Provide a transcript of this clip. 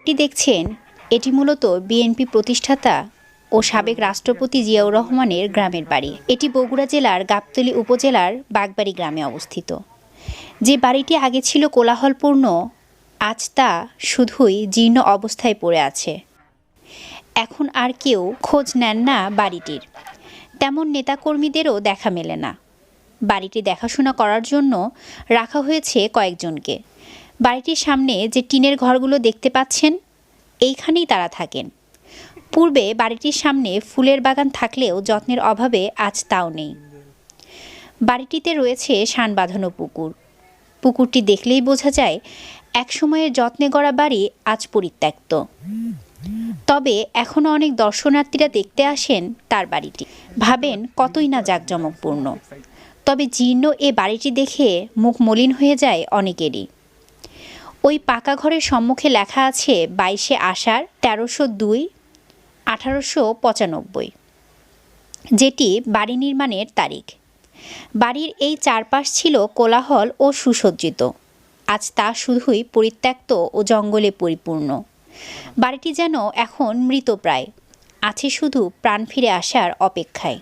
এটি দেখছেন, এটি মূলত বিএনপি প্রতিষ্ঠাতা ও সাবেক রাষ্ট্রপতি জিয়াউর রহমানের গ্রামের বাড়ি। এটি বগুড়া জেলার গাবতলী উপজেলার বাগবাড়ি গ্রামে অবস্থিত। যে বাড়িটি আগে ছিল কোলাহলপূর্ণ, আজ তা শুধুই জীর্ণ অবস্থায় পড়ে আছে। এখন আর কেউ খোঁজ নেন না বাড়িটির, তেমন নেতাকর্মীদেরও দেখা মেলে না। বাড়িটি দেখাশোনা করার জন্য রাখা হয়েছে কয়েকজনকে। বাড়িটির সামনে যে টিনের ঘরগুলো দেখতে পাচ্ছেন, এইখানেই তারা থাকেন। পূর্বে বাড়িটির সামনে ফুলের বাগান থাকলেও যত্নের অভাবে আজ তাও নেই। বাড়িটিতে রয়েছে শান বাঁধানো পুকুর। পুকুরটি দেখলেই বোঝা যায় একসময়ের যত্নে গড়া বাড়ি আজ পরিত্যক্ত। তবে এখনও অনেক দর্শনার্থীরা দেখতে আসেন তার বাড়িটি, ভাবেন কতই না জাঁকজমকপূর্ণ। তবে জীর্ণ এ বাড়িটি দেখে মুখ মলিন হয়ে যায় অনেকেরই। ওই পাকা ঘরের সম্মুখে লেখা আছে 22শে আষাঢ় 1302 1895, যেটি বাড়ি নির্মাণের তারিখ। বাড়ির এই চারপাশ ছিল কোলাহল ও সুসজ্জিত, আজ তা শুধুই পরিত্যক্ত ও জঙ্গলে পরিপূর্ণ। বাড়িটি যেন এখন মৃতপ্রায়, আছে শুধু প্রাণ ফিরে আসার অপেক্ষায়।